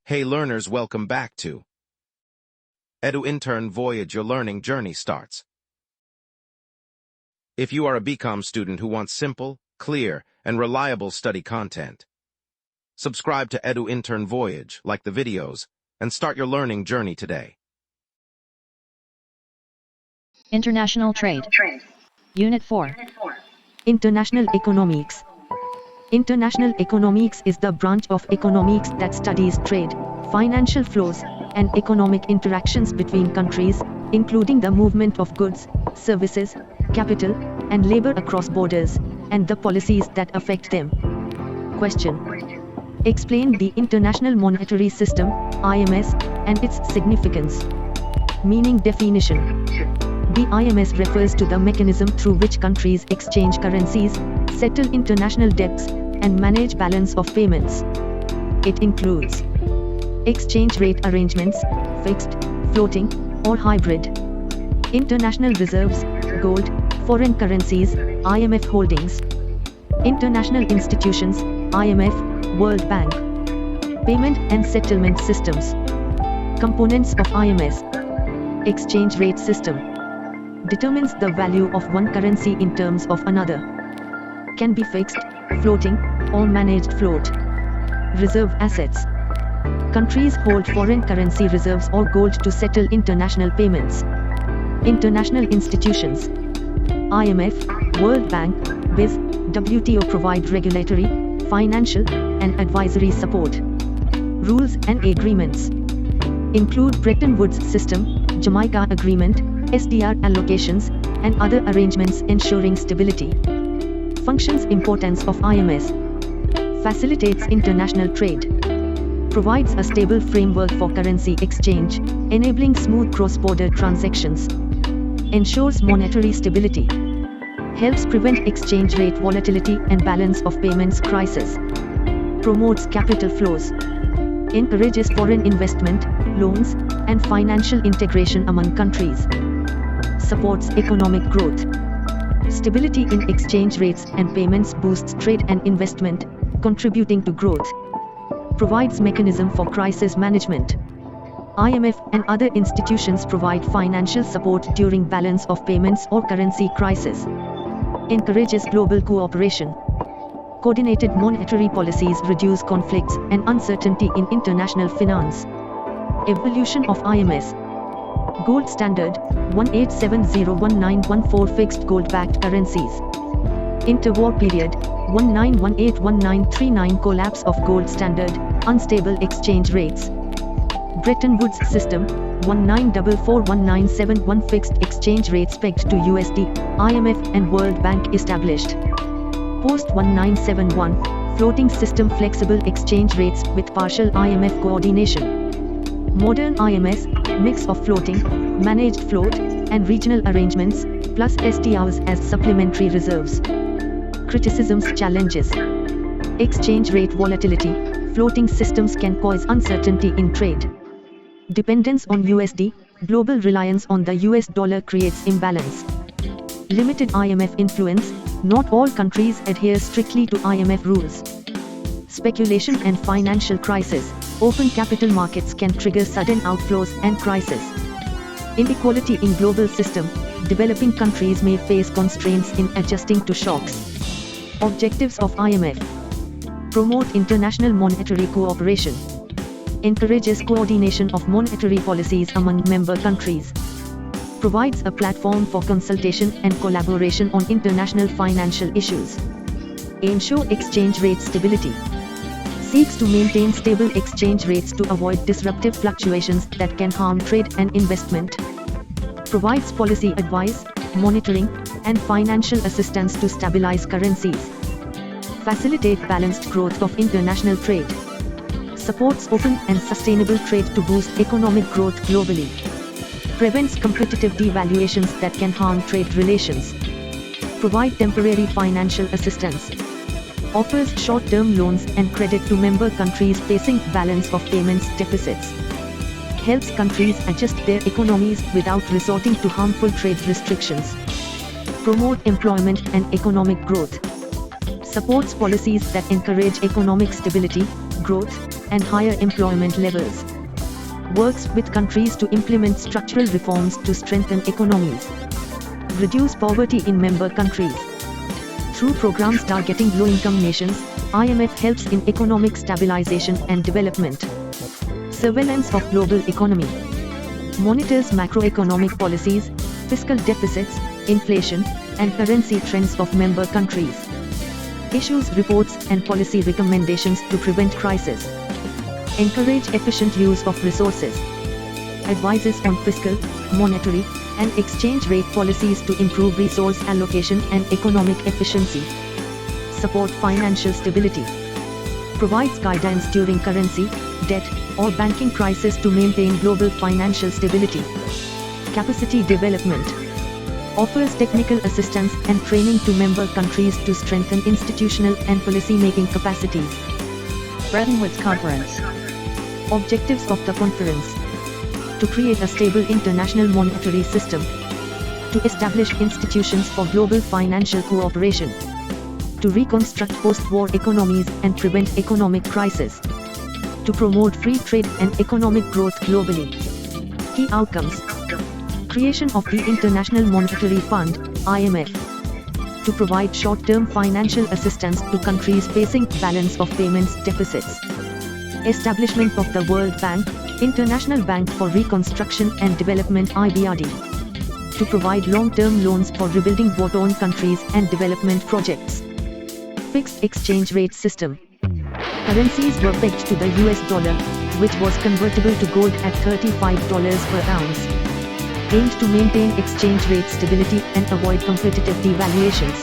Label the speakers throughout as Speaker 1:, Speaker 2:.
Speaker 1: Hey learners, welcome back to EduIntern Voyage. Your learning journey starts. If you are a BCom student who wants simple, clear, and reliable study content, subscribe to EduIntern Voyage, like the videos, and start your learning journey today.
Speaker 2: International Trade. Unit 4.
Speaker 3: International Economics. International economics is the branch of economics that studies trade, financial flows, and economic interactions between countries, including the movement of goods, services, capital, and labor across borders, and the policies that affect them. Question. Explain the International Monetary System, IMS, and its significance. Meaning definition. The IMS refers to the mechanism through which countries exchange currencies, settle international debts, and manage balance of payments. It includes exchange rate arrangements, fixed, floating, or hybrid. International reserves, gold, foreign currencies, IMF holdings. International institutions, IMF, World Bank. Payment and settlement systems. Components of IMS. Exchange rate system. Determines the value of one currency in terms of another. Can be fixed, floating, or managed float. Reserve assets. Countries hold foreign currency reserves or gold to settle international payments. International institutions. IMF, World Bank, BIS, WTO provide regulatory, financial, and advisory support. Rules and agreements include Bretton Woods System, Jamaica Agreement, SDR allocations, and other arrangements ensuring stability. Functions. Importance of IMS. Facilitates international trade. Provides a stable framework for currency exchange, enabling smooth cross-border transactions. Ensures monetary stability. Helps prevent exchange rate volatility and balance of payments crisis. Promotes capital flows. Encourages foreign investment, loans, and financial integration among countries. Supports economic growth. Stability in exchange rates and payments boosts trade and investment, contributing to growth. Provides mechanism for crisis management. IMF and other institutions provide financial support during balance of payments or currency crisis. Encourages global cooperation. Coordinated monetary policies reduce conflicts and uncertainty in international finance. Evolution of IMS. Gold standard, 18701914 fixed gold-backed currencies. Interwar period, 1918-1939 collapse of gold standard, unstable exchange rates. Bretton Woods system, 1944-1971 fixed exchange rates pegged to USD, IMF and World Bank established. Post-1971, floating system flexible exchange rates with partial IMF coordination. Modern IMS, mix of floating, managed float, and regional arrangements, plus SDRs as supplementary reserves. Criticisms. Challenges. Exchange rate volatility. Floating systems can cause uncertainty in trade. Dependence on USD, global reliance on the US dollar creates imbalance. Limited IMF influence, not all countries adhere strictly to IMF rules. Speculation and financial crisis. Open capital markets can trigger sudden outflows and crisis. Inequality in global system. Developing countries may face constraints in adjusting to shocks. Objectives of IMF. Promote international monetary cooperation. Encourages coordination of monetary policies among member countries. Provides a platform for consultation and collaboration on international financial issues. Ensure exchange rate stability. Seeks to maintain stable exchange rates to avoid disruptive fluctuations that can harm trade and investment. Provides policy advice, monitoring, and financial assistance to stabilize currencies. Facilitate balanced growth of international trade. Supports open and sustainable trade to boost economic growth globally. Prevents competitive devaluations that can harm trade relations. Provide temporary financial assistance. Offers short-term loans and credit to member countries facing balance of payments deficits. Helps countries adjust their economies without resorting to harmful trade restrictions. Promote employment and economic growth. Supports policies that encourage economic stability, growth and higher employment levels. Works with countries to implement structural reforms to strengthen economies. Reduce poverty in member countries. Through programs targeting low-income nations, IMF helps in economic stabilization and development. Surveillance of global economy. Monitors macroeconomic policies, fiscal deficits, inflation, and currency trends of member countries. Issues reports and policy recommendations to prevent crisis. Encourage efficient use of resources. Advises on fiscal, monetary, and exchange rate policies to improve resource allocation and economic efficiency. Support financial stability. Provides guidance during currency, debt, or banking crisis to maintain global financial stability. Capacity development. Offers technical assistance and training to member countries to strengthen institutional and policy-making capacities.
Speaker 2: Bretton Woods Conference.
Speaker 3: Objectives of the conference: to create a stable international monetary system, to establish institutions for global financial cooperation, to reconstruct post-war economies and prevent economic crisis, to promote free trade and economic growth globally. Key outcomes: creation of the International Monetary Fund, IMF, to provide short-term financial assistance to countries facing balance of payments deficits. Establishment of the World Bank, International Bank for Reconstruction and Development (IBRD), to provide long-term loans for rebuilding war-torn countries and development projects. Fixed exchange rate system. Currencies were pegged to the US dollar, which was convertible to gold at $35 per ounce. Aimed to maintain exchange rate stability and avoid competitive devaluations.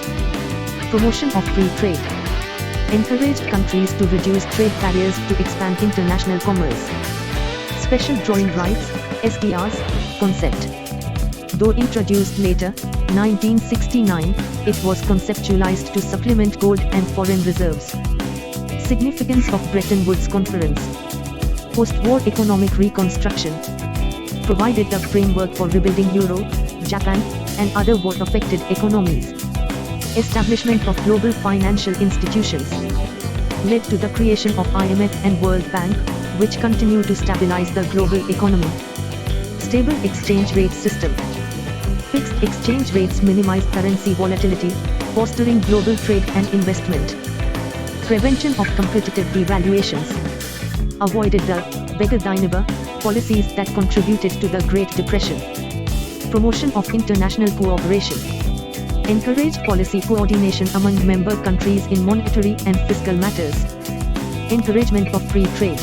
Speaker 3: Promotion of free trade. Encouraged countries to reduce trade barriers to expand international commerce. Special drawing rights, SDRs, concept. Though introduced later, 1969, it was conceptualized to supplement gold and foreign reserves. Significance of Bretton Woods Conference. Post-war economic reconstruction. Provided the framework for rebuilding Europe, Japan, and other war-affected economies. Establishment of global financial institutions. Led to the creation of IMF and World Bank, which continue to stabilize the global economy. Stable exchange rate system. Fixed exchange rates minimize currency volatility, fostering global trade and investment. Prevention of competitive devaluations. Avoided the beggar-thy-neighbor policies that contributed to the Great Depression. Promotion of international cooperation. Encouraged policy coordination among member countries in monetary and fiscal matters. Encouragement of free trade.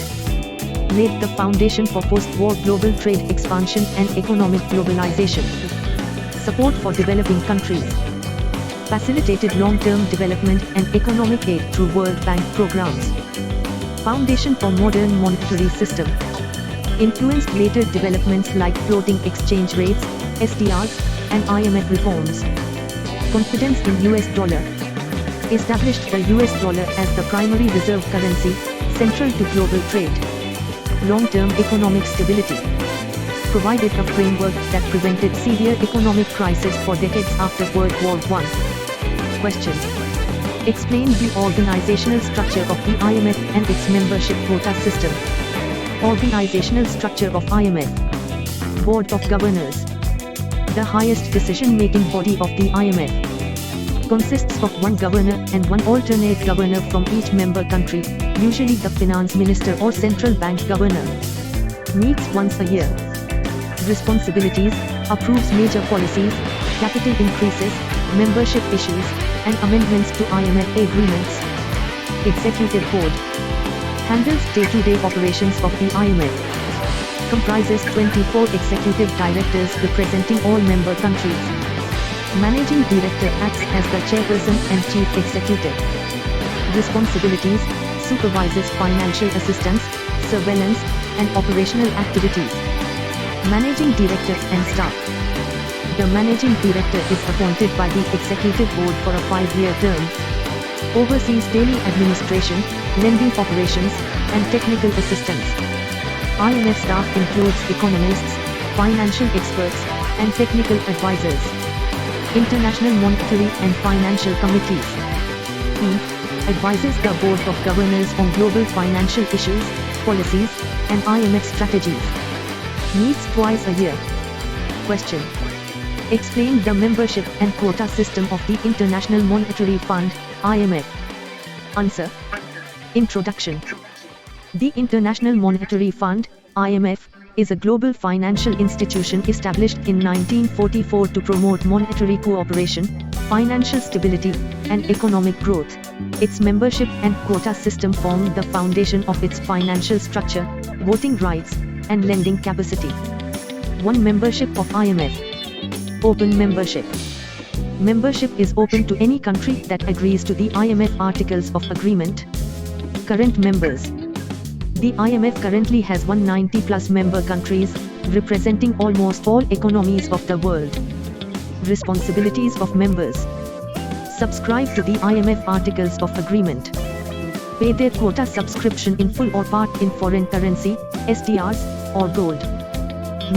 Speaker 3: Laid the foundation for post-war global trade expansion and economic globalization. Support for developing countries. Facilitated long-term development and economic aid through World Bank programs. Foundation for modern monetary system. Influenced later developments like floating exchange rates, SDRs, and IMF reforms. Confidence in US dollar. Established the US dollar as the primary reserve currency, central to global trade. Long-term economic stability. Provided a framework that prevented severe economic crisis for decades after World War I. Question. Explain the organizational structure of the IMF and its membership quota system. Organizational structure of IMF. Board of Governors. The highest decision-making body of the IMF. Consists of one governor and one alternate governor from each member country, usually the finance minister or central bank governor. Meets once a year. Responsibilities: approves major policies, capital increases, membership issues, and amendments to IMF agreements. Executive Board. Handles day-to-day operations of the IMF. Comprises 24 executive directors representing all member countries. Managing Director acts as the chairperson and chief executive. Responsibilities: supervises financial assistance, surveillance, and operational activities. Managing Director and staff. The Managing Director is appointed by the Executive Board for a 5-year term. Oversees daily administration, lending operations, and technical assistance. IMF staff includes economists, financial experts, and technical advisors. International Monetary and Financial Committees. E. Advises the Board of Governors on global financial issues, policies, and IMF strategies. Meets twice a year. Question. Explain the membership and quota system of the International Monetary Fund, IMF. Answer. Introduction. The International Monetary Fund, IMF, is a global financial institution established in 1944 to promote monetary cooperation, financial stability, and economic growth. Its membership and quota system form the foundation of its financial structure, voting rights, and lending capacity. 1. Membership of IMF. Open membership. Membership is open to any country that agrees to the IMF Articles of Agreement. Current members. The IMF currently has 190+ member countries, representing almost all economies of the world. Responsibilities of members. Subscribe to the IMF Articles of Agreement. Pay their quota subscription in full or part in foreign currency, SDRs, or gold.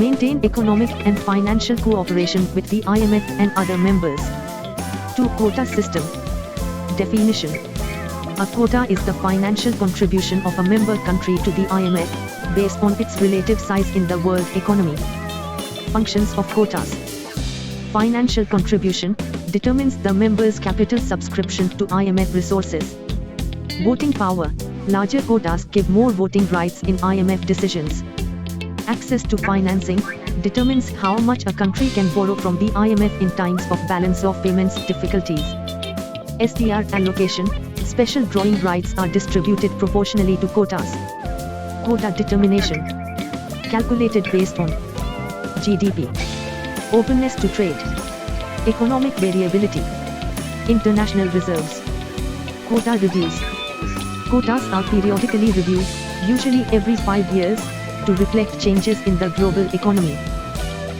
Speaker 3: Maintain economic and financial cooperation with the IMF and other members. 2. Quota system. Definition. A quota is the financial contribution of a member country to the IMF, based on its relative size in the world economy. Functions of quotas. Financial contribution determines the member's capital subscription to IMF resources. Voting power. Larger quotas give more voting rights in IMF decisions. Access to financing determines how much a country can borrow from the IMF in times of balance of payments difficulties. SDR allocation. Special drawing rights are distributed proportionally to quotas. Quota determination. Calculated based on GDP. Openness to trade. Economic variability. International reserves. Quota reviews. Quotas are periodically reviewed, usually every 5 years, to reflect changes in the global economy.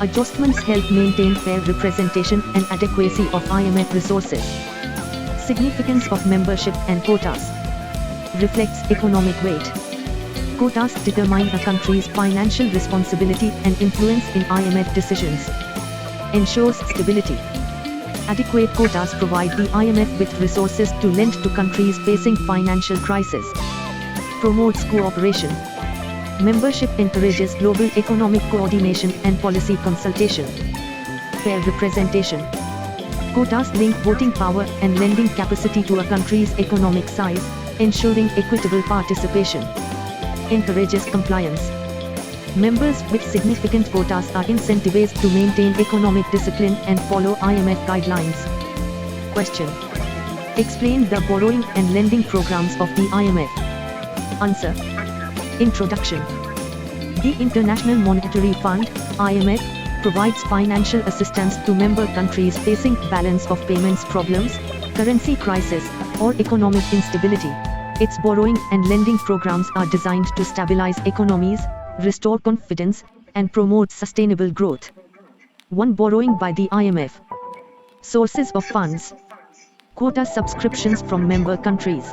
Speaker 3: Adjustments help maintain fair representation and adequacy of IMF resources. Significance of membership and quotas. Reflects economic weight. Quotas determine a country's financial responsibility and influence in IMF decisions. Ensures stability. Adequate quotas provide the IMF with resources to lend to countries facing financial crisis. Promotes cooperation. Membership encourages global economic coordination and policy consultation. Fair representation. Quotas link voting power and lending capacity to a country's economic size, ensuring equitable participation. Encourages compliance. Members with significant quotas are incentivized to maintain economic discipline and follow IMF guidelines. Question. Explain the borrowing and lending programs of the IMF. Answer. Introduction. The International Monetary Fund, IMF, provides financial assistance to member countries facing balance of payments problems, currency crisis, or economic instability. Its borrowing and lending programs are designed to stabilize economies, restore confidence, and promote sustainable growth. 1. Borrowing by the IMF. Sources of funds. Quota subscriptions from member countries.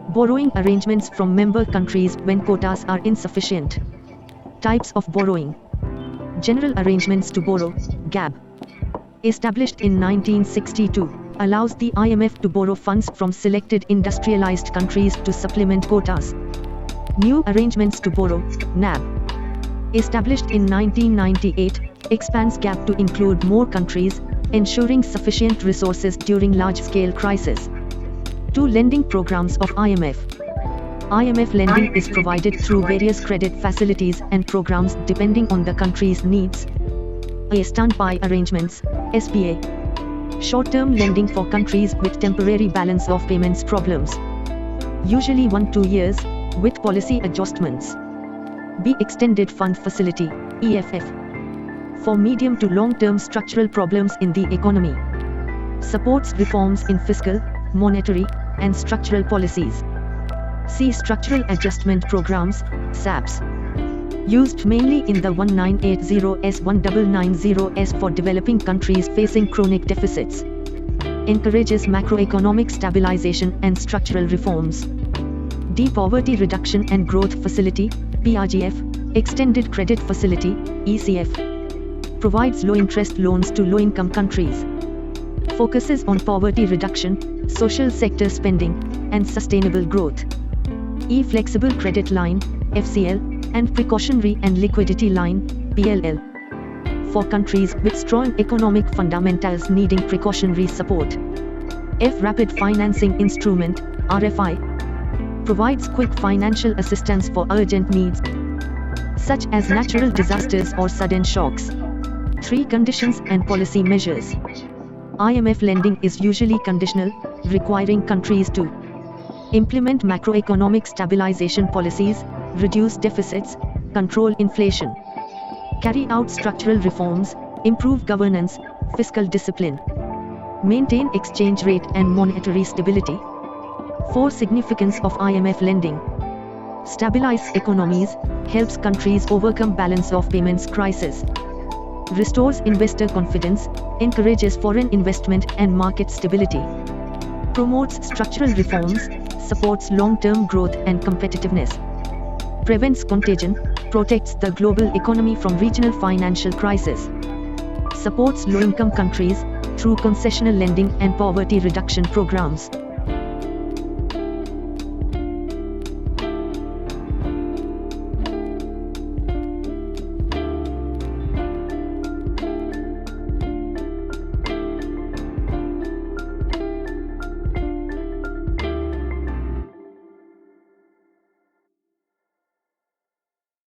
Speaker 3: Borrowing arrangements from member countries when quotas are insufficient. Types of borrowing. General Arrangements to Borrow, GAB. Established in 1962, allows the IMF to borrow funds from selected industrialized countries to supplement quotas. New Arrangements to Borrow, NAB. Established in 1998, expands GAB to include more countries, ensuring sufficient resources during large-scale crisis. 2. Lending programs of IMF. IMF lending is provided through various credit facilities and programs depending on the country's needs. A. Standby arrangements, SBA. Short-term lending for countries with temporary balance of payments problems. Usually 1-2 years, with policy adjustments. B. Extended Fund Facility, EFF. For medium to long-term structural problems in the economy. Supports reforms in fiscal, monetary, and structural policies. C. Structural Adjustment Programs, SAPs. Used mainly in the 1980s-1990s for developing countries facing chronic deficits. Encourages macroeconomic stabilization and structural reforms. D. Poverty Reduction and Growth Facility, PRGF, Extended Credit Facility, ECF. Provides low-interest loans to low-income countries. Focuses on poverty reduction, social sector spending, and sustainable growth. E. Flexible Credit Line, FCL, and Precautionary and Liquidity Line, PLL. For countries with strong economic fundamentals needing precautionary support. F. Rapid Financing Instrument, RFI. Provides quick financial assistance for urgent needs, such as natural disasters or sudden shocks. 3. Conditions and policy measures. IMF lending is usually conditional, requiring countries to implement macroeconomic stabilization policies, reduce deficits, control inflation, carry out structural reforms, improve governance, fiscal discipline, maintain exchange rate and monetary stability. 4. Significance of IMF lending. Stabilize economies, helps countries overcome balance of payments crisis, restores investor confidence, encourages foreign investment and market stability, promotes structural reforms, supports long-term growth and competitiveness, prevents contagion, protects the global economy from regional financial crisis, supports low-income countries through concessional lending and poverty reduction programs.